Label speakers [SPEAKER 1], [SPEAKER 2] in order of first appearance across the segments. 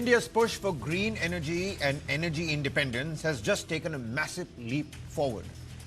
[SPEAKER 1] India's push for green energy and energy independence has just taken a massive leap forward.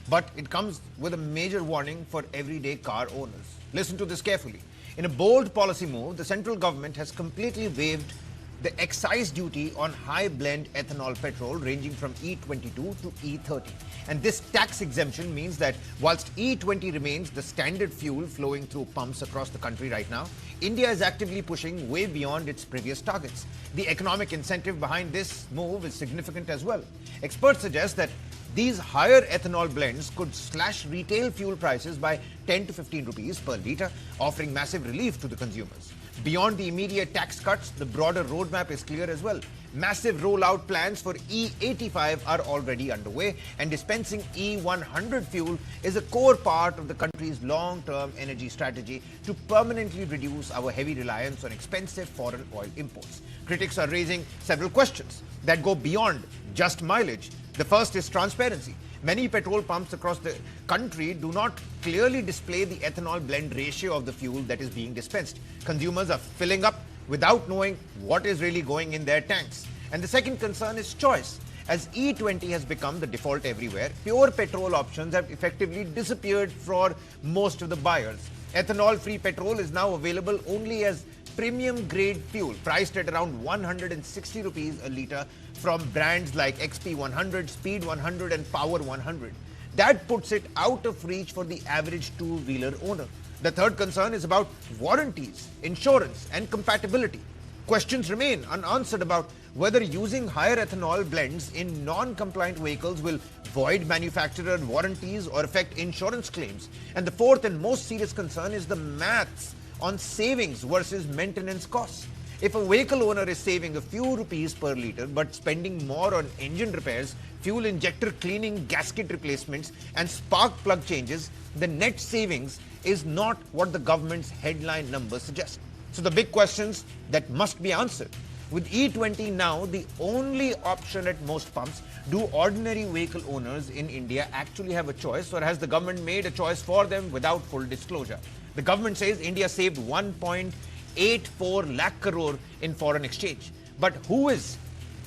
[SPEAKER 1] But it comes with a major warning for everyday car owners. Listen to this carefully. In a bold policy move, the central government has completely waived the excise duty on high blend ethanol petrol ranging from E22 to E30. And this tax exemption means that whilst E20 remains the standard fuel flowing through pumps across the country right now, India is actively pushing way beyond its previous targets. The economic incentive behind this move is significant as well. Experts suggest that these higher ethanol blends could slash retail fuel prices by 10 to 15 rupees per litre, offering massive relief to the consumers. Beyond the immediate tax cuts, the broader roadmap is clear as well. Massive rollout plans for E85 are already underway, and dispensing E100 fuel is a core part of the country's long-term energy strategy to permanently reduce our heavy reliance on expensive foreign oil imports. Critics are raising several questions that go beyond just mileage. The first is transparency. Many petrol pumps across the country do not clearly display the ethanol blend ratio of the fuel that is being dispensed. Consumers are filling up without knowing what is really going in their tanks. And the second concern is choice. As E20 has become the default everywhere, pure petrol options have effectively disappeared for most of the buyers. Ethanol-free petrol is now available only as premium grade fuel, priced at around 160 rupees a litre from brands like XP100, Speed100 and Power100. That puts it out of reach for the average two-wheeler owner. The third concern is about warranties, insurance and compatibility. Questions remain unanswered about whether using higher ethanol blends in non-compliant vehicles will void manufacturer warranties or affect insurance claims. And the fourth and most serious concern is the maths on savings versus maintenance costs. If a vehicle owner is saving a few rupees per litre but spending more on engine repairs, fuel injector cleaning, gasket replacements and spark plug changes, the net savings is not what the government's headline numbers suggest. So the big questions that must be answered. With E20 now the only option at most pumps, do ordinary vehicle owners in India actually have a choice, or has the government made a choice for them without full disclosure? The government says India saved 1.84 lakh crore in foreign exchange. But who is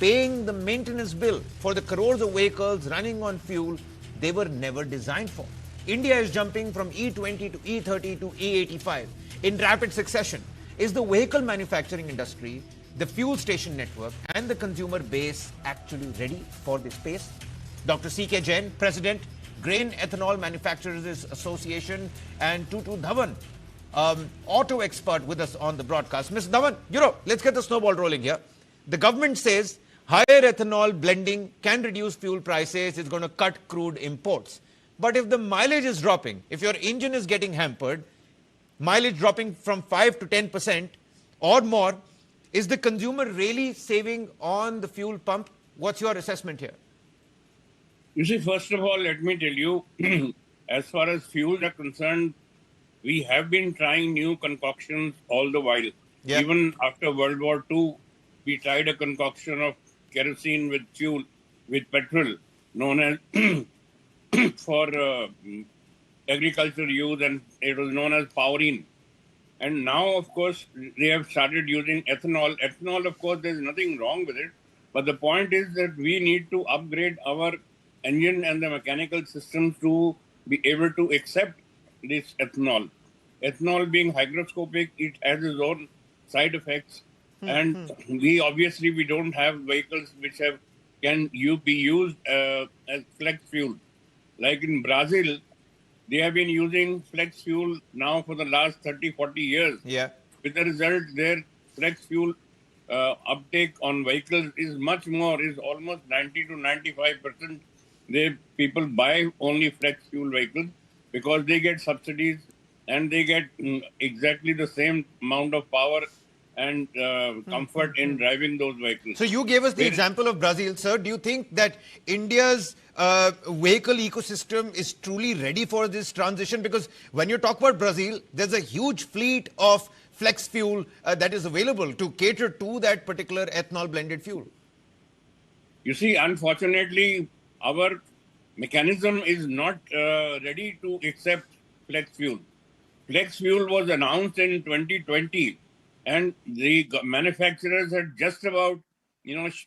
[SPEAKER 1] paying the maintenance bill for the crores of vehicles running on fuel they were never designed for? India is jumping from E20 to E30 to E85 in rapid succession. Is the vehicle manufacturing industry, the fuel station network and the consumer base actually ready for this pace? Dr. C.K. Jain, President, Grain Ethanol Manufacturers Association, and Tutu Dhawan, auto expert with us on the broadcast. Ms. Dhawan, let's get the snowball rolling here. The government says higher ethanol blending can reduce fuel prices, it's going to cut crude imports. But if the mileage is dropping, if your engine is getting hampered, mileage dropping from 5 to 10% or more, is the consumer really saving on the fuel pump? What's your assessment here?
[SPEAKER 2] You see, first of all, let me tell you, as far as fuels are concerned, we have been trying new concoctions all the while. Yeah. Even after World War II, we tried a concoction of kerosene with fuel, with petrol, known as for agricultural use, and it was known as Powerine. And now, of course, they have started using ethanol. Ethanol, of course, there's nothing wrong with it. But the point is that we need to upgrade our engine and the mechanical systems to be able to accept this ethanol. Ethanol being hygroscopic, it has its own side effects. And we don't have vehicles which can be used as flex fuel. Like in Brazil, they have been using flex fuel now for the last 30, 40 years.
[SPEAKER 1] Yeah.
[SPEAKER 2] With the result, their flex fuel uptake on vehicles is much more, is almost 90 to 95%. People buy only flex fuel vehicles because they get subsidies and they get exactly the same amount of power and comfort in driving those vehicles.
[SPEAKER 1] So you gave us the example of Brazil, sir. Do you think that India's vehicle ecosystem is truly ready for this transition? Because when you talk about Brazil, there's a huge fleet of flex fuel that is available to cater to that particular ethanol blended fuel.
[SPEAKER 2] You see, unfortunately, our mechanism is not ready to accept flex fuel. Flex fuel was announced in 2020 and the manufacturers had just about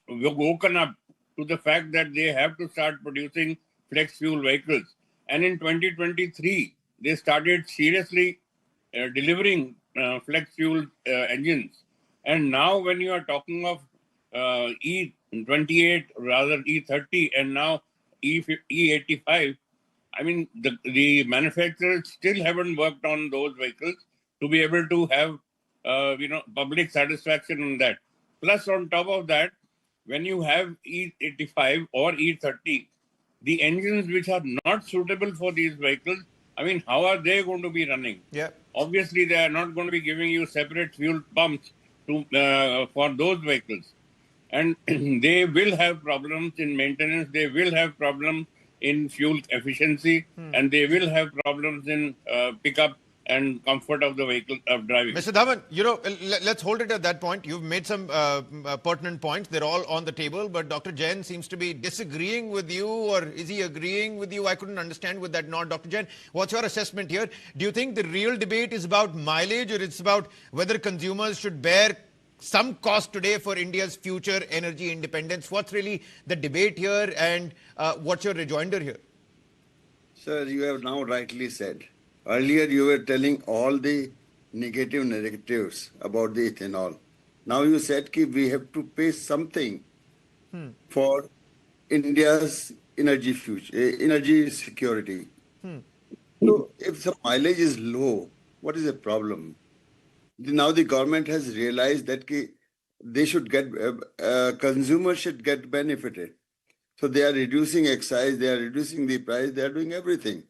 [SPEAKER 2] woken up to the fact that they have to start producing flex fuel vehicles. And in 2023, they started seriously delivering flex fuel engines. And now when you are talking of E28, rather E30, and now E85, I mean, the manufacturers still haven't worked on those vehicles to be able to have, public satisfaction on that. Plus, on top of that, when you have E85 or E30, the engines which are not suitable for these vehicles, I mean, how are they going to be running?
[SPEAKER 1] Yeah.
[SPEAKER 2] Obviously, they are not going to be giving you separate fuel pumps for those vehicles. And they will have problems in maintenance, they will have problems in fuel efficiency, and they will have problems in pickup and comfort of the vehicle of driving.
[SPEAKER 1] Mr. Dhawan, let's hold it at that point. You've made some pertinent points. They're all on the table, but Dr. Jain seems to be disagreeing with you, or is he agreeing with you? I couldn't understand with that nod. Dr. Jain, what's your assessment here? Do you think the real debate is about mileage, or it's about whether consumers should bear some cost today for India's future energy independence? What's really the debate here, and what's your rejoinder here?
[SPEAKER 3] Sir, you have now rightly said. Earlier you were telling all the negative narratives about the ethanol. Now you said that we have to pay something for India's energy future, energy security. So if the mileage is low, what is the problem? Now the government has realized that they should get, consumers should get benefited. So they are reducing excise, they are reducing the price, they are doing everything.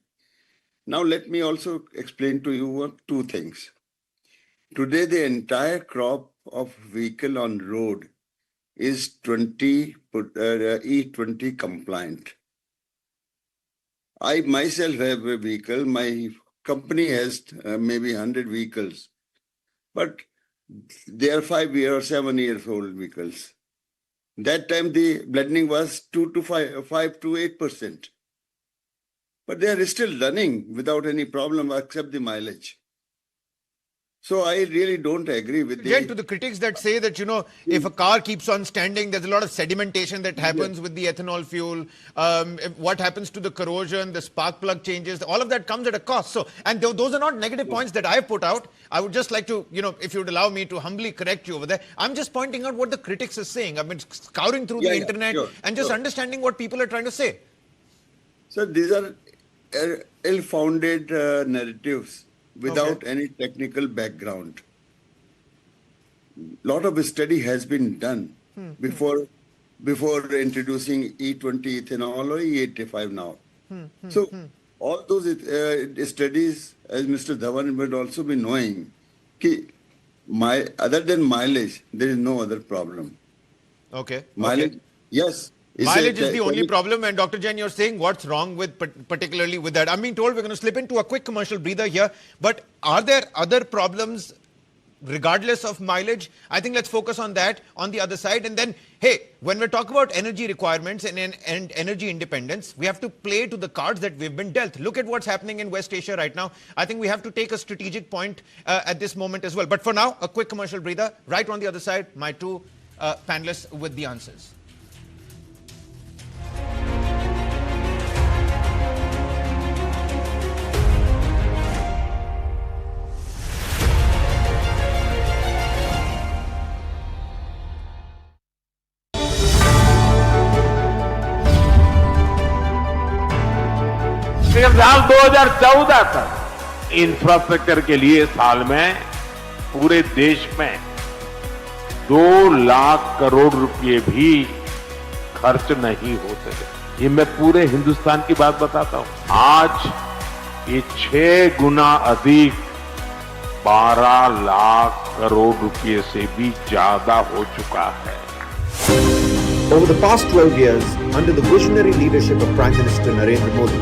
[SPEAKER 3] Now let me also explain to you two things. Today the entire crop of vehicle on road is E20 compliant. I myself have a vehicle, my company has maybe 100 vehicles, but they are 5 year or 7 years old vehicles. That time the blending was 5 to 8%. But they are still running without any problem except the mileage. So I really don't agree with
[SPEAKER 1] to the critics that say that, if a car keeps on standing, there's a lot of sedimentation that happens with the ethanol fuel. What happens to the corrosion, the spark plug changes, all of that comes at a cost. So, and those are not negative points that I've put out. I would just like to, if you would allow me to humbly correct you over there. I'm just pointing out what the critics are saying. I've been scouring through the internet and just understanding what people are trying to say.
[SPEAKER 3] So these are ill-founded narratives without any technical background. Lot of study has been done before introducing E20 ethanol or E85 now. So all those studies, as Mr. Dhawan would also be knowing, other than mileage, there is no other problem.
[SPEAKER 1] Okay.
[SPEAKER 3] Mileage, yes.
[SPEAKER 1] Mileage is the only problem, and Dr. Jain, you're saying what's wrong with particularly with that? I'm being told we're going to slip into a quick commercial breather here, but are there other problems regardless of mileage? I think let's focus on that on the other side. And then, hey, when we talk about energy requirements and energy independence, we have to play to the cards that we've been dealt. Look at what's happening in West Asia right now. I think we have to take a strategic point at this moment as well. But for now, a quick commercial breather. Right on the other side, my two panelists with the answers.
[SPEAKER 4] साल 2014 तक infrastructure के लिए साल में पूरे देश में 2 लाख करोड़ रुपए भी खर्च नहीं होते थे। ये मैं पूरे हिंदुस्तान की बात बताता हूं। आज ये 6 गुना अधिक 12 लाख करोड़ रुपए से भी ज्यादा हो चुका है।
[SPEAKER 5] Over the past 12 years, under the visionary leadership of Prime Minister Narendra Modi,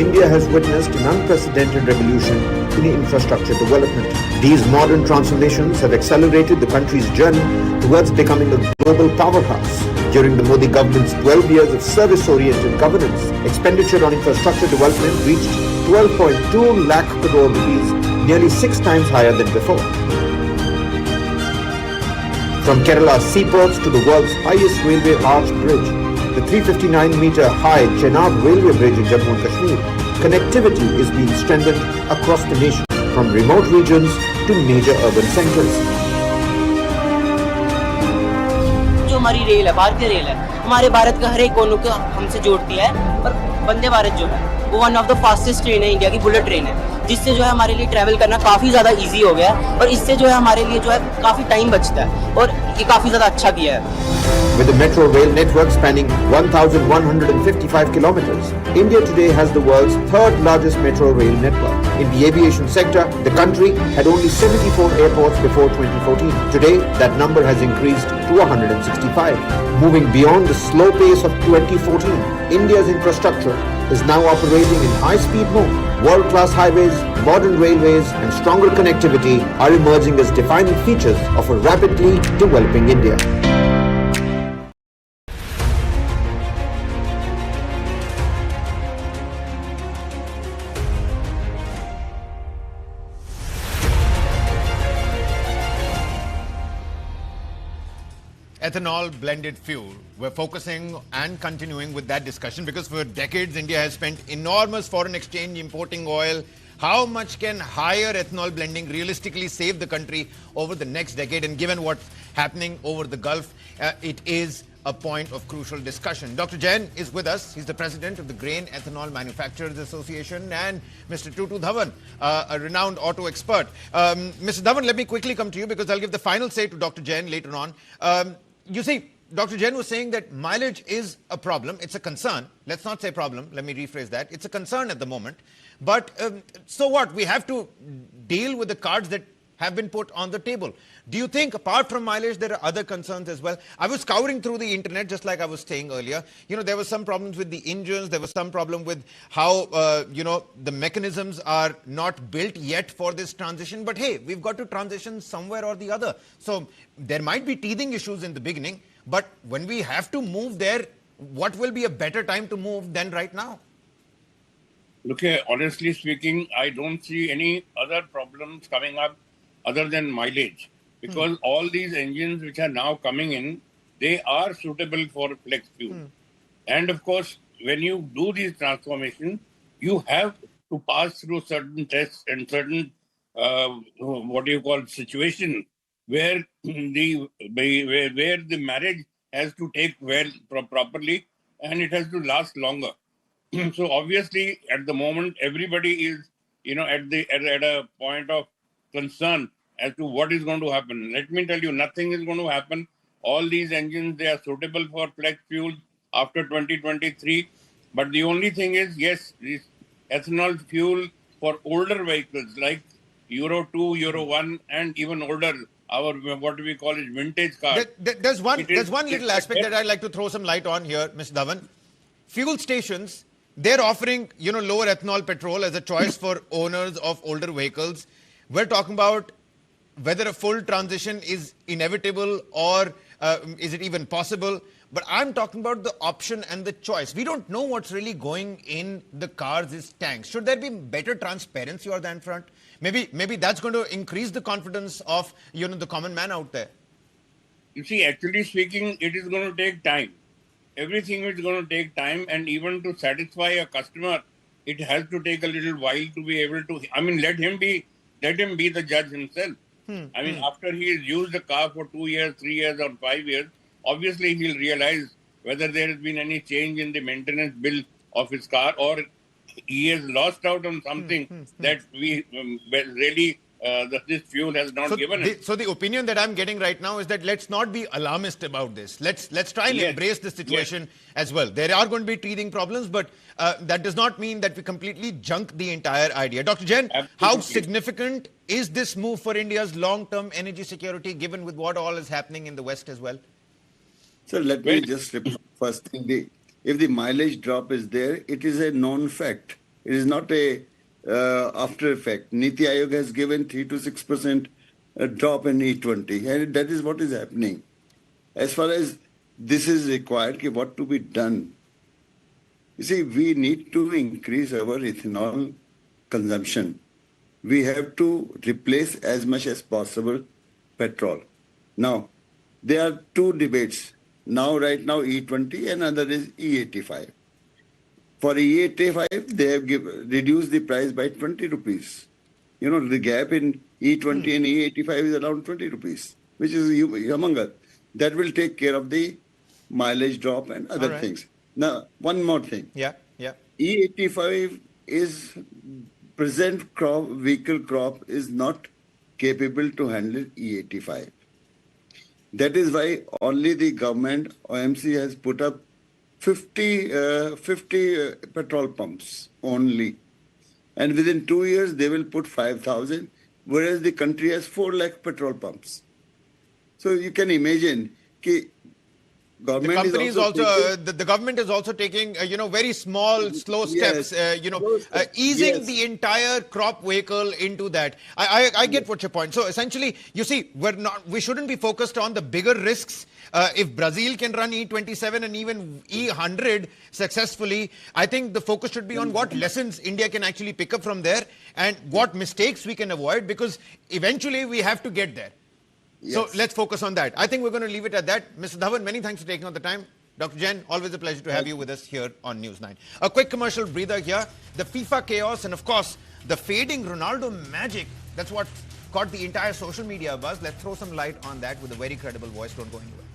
[SPEAKER 5] India has witnessed an unprecedented revolution in infrastructure development. These modern transformations have accelerated the country's journey towards becoming a global powerhouse. During the Modi government's 12 years of service-oriented governance, expenditure on infrastructure development reached 12.2 lakh crore rupees, nearly 6 times higher than before. From Kerala's seaports to the world's highest railway arch bridge, the 359-meter high Chenab railway bridge in Jammu and Kashmir, connectivity is being strengthened across the nation, from remote regions to major urban centers.
[SPEAKER 6] जो हमारी rail है, भारतीय rail है, हमारे भारत का हर एक कोनों को हमसे जोड़ती है। और वंदे भारत जो है वो one of the fastest train है, इंडिया की बुलेट ट्रेन है, जिससे जो है हमारे लिए ट्रैवल करना काफ़ी ज़्यादा इजी हो गया है और इससे जो है हमारे लिए जो है काफ़ी टाइम बचता है और ये काफ़ी ज़्यादा अच्छा किया है।
[SPEAKER 5] With the metro rail network spanning 1,155 kilometers, India today has the world's third largest metro rail network. In the aviation sector, the country had only 74 airports before 2014. Today, that number has increased to 165. Moving beyond the slow pace of 2014, India's infrastructure is now operating in high-speed mode. World-class highways, modern railways and stronger connectivity are emerging as defining features of a rapidly developing India.
[SPEAKER 1] Ethanol blended fuel. We're focusing and continuing with that discussion because for decades India has spent enormous foreign exchange importing oil. How much can higher ethanol blending realistically save the country over the next decade? And given what's happening over the Gulf, it is a point of crucial discussion. Dr. Jain is with us. He's the president of the Grain Ethanol Manufacturers Association, and Mr. Tutu Dhawan, a renowned auto expert. Mr. Dhawan, let me quickly come to you because I'll give the final say to Dr. Jain later on. You see, Dr. Jain was saying that mileage is a problem. It's a concern. Let's not say problem. Let me rephrase that. It's a concern at the moment. But so what? We have to deal with the cards that have been put on the table. Do you think, apart from mileage, there are other concerns as well? I was scouring through the internet, just like I was saying earlier. You know, there were some problems with the engines. There was some problem with how, the mechanisms are not built yet for this transition. But hey, we've got to transition somewhere or the other. So there might be teething issues in the beginning. But when we have to move there, what will be a better time to move than right now?
[SPEAKER 2] Look, honestly speaking, I don't see any other problems coming up other than mileage, because all these engines which are now coming in, they are suitable for flex fuel. And of course, when you do these transformations, you have to pass through certain tests and certain, situation where the marriage has to take properly and it has to last longer. So obviously, at the moment, everybody is, at a point of concern as to what is going to happen. Let me tell you, nothing is going to happen. All these engines, they are suitable for flex fuel after 2023. But the only thing is, yes, this ethanol fuel for older vehicles like Euro 2, Euro 1, and even older, our what we call it vintage cars.
[SPEAKER 1] There's one little aspect that I'd like to throw some light on here, Mr. Dhawan. Fuel stations, they're offering, lower ethanol petrol as a choice for owners of older vehicles. We're talking about whether a full transition is inevitable or is it even possible. But I'm talking about the option and the choice. We don't know what's really going in the cars' tanks. Should there be better transparency on that front? Maybe that's going to increase the confidence of the common man out there.
[SPEAKER 2] You see, actually speaking, it is going to take time. Everything is going to take time, and even to satisfy a customer, it has to take a little while to be able to. I mean, let him be the judge himself. After he has used the car for 2 years, 3 years, or 5 years, obviously he'll realize whether there has been any change in the maintenance bill of his car, or he has lost out on something that we really this fuel has not given it.
[SPEAKER 1] So the opinion that I'm getting right now is that let's not be alarmist about this. Let's try and embrace the situation as well. There are going to be teething problems, but that does not mean that we completely junk the entire idea. Dr. Jain, how significant is this move for India's long-term energy security, given with what all is happening in the West as well?
[SPEAKER 3] So let me just first thing. If the mileage drop is there, it is a known fact. It is not a after effect. Niti Aayog has given 3 to 6% drop in E20, and that is what is happening. As far as this is required, what to be done? You see, we need to increase our ethanol consumption. We have to replace as much as possible petrol. Now, there are two debates. Right now E20 and another is E85. For E85, they have reduced the price by 20 rupees. The gap in E20 and E85 is around 20 rupees, which is humongous. That will take care of the mileage drop and other things. Now, one more thing.
[SPEAKER 1] Yeah.
[SPEAKER 3] E85 is present vehicle crop is not capable to handle E85. That is why only the government, OMC, has put up 50 petrol pumps only. And within 2 years, they will put 5,000, whereas the country has 4 lakh petrol pumps. So you can imagine that
[SPEAKER 1] the government is also taking very small, slow steps, easing the entire crop vehicle into that. I get what your point. So essentially, you see, we shouldn't be focused on the bigger risks. If Brazil can run E27 and even E100 successfully, I think the focus should be on what lessons India can actually pick up from there and what mistakes we can avoid, because eventually we have to get there. Yes. So let's focus on that. I think we're going to leave it at that. Mr. Dhawan, many thanks for taking on the time. Dr. Jain, always a pleasure to have you with us here on News 9. A quick commercial breather here. The FIFA chaos and, of course, the fading Ronaldo magic. That's what caught the entire social media buzz. Let's throw some light on that with a very credible voice. Don't go anywhere.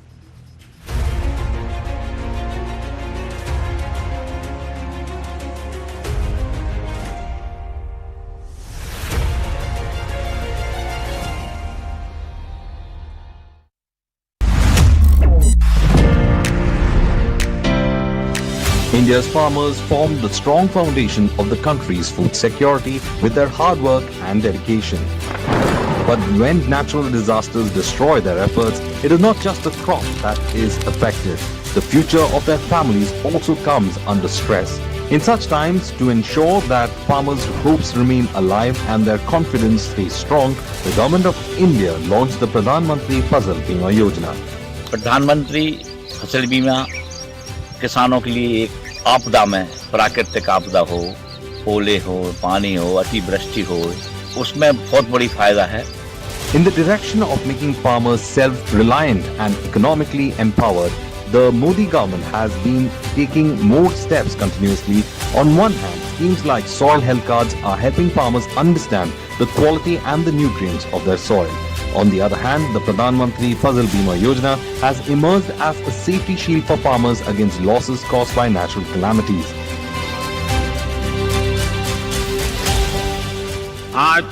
[SPEAKER 7] India's farmers formed the strong foundation of the country's food security with their hard work and dedication. But when natural disasters destroy their efforts, it is not just the crop that is affected. The future of their families also comes under stress. In such times, to ensure that farmers' hopes remain alive and their confidence stays strong, the Government of India launched the Pradhan Mantri Fasal Bima Yojana.
[SPEAKER 8] Pradhan Mantri Fasal Bima किसानों के लिए एक आपदा में, प्राकृतिक आपदा हो, ओले हो, पानी हो, अतिवृष्टि हो, उसमें बहुत बड़ी फायदा है.
[SPEAKER 7] In the direction of making farmers self-reliant and economically empowered, the Modi government has been taking more steps continuously. On one hand, schemes like soil health cards are helping farmers understand the quality and the nutrients of their soil. On the other hand, the Pradhan Mantri Fasal Bima Yojana has emerged as a safety shield for farmers against losses caused by natural calamities.
[SPEAKER 4] आज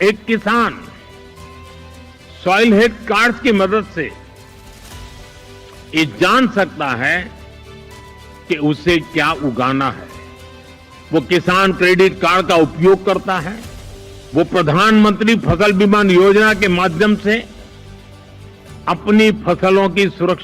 [SPEAKER 4] एक किसान soil health cards की मदद से ये जान सकता है कि उसे क्या उगाना है. वो किसान क्रेडिट कार्ड का उपयोग करता है. वो प्रधानमंत्री फसल बीमा योजना के माध्यम से अपनी फसलों की सुरक्षा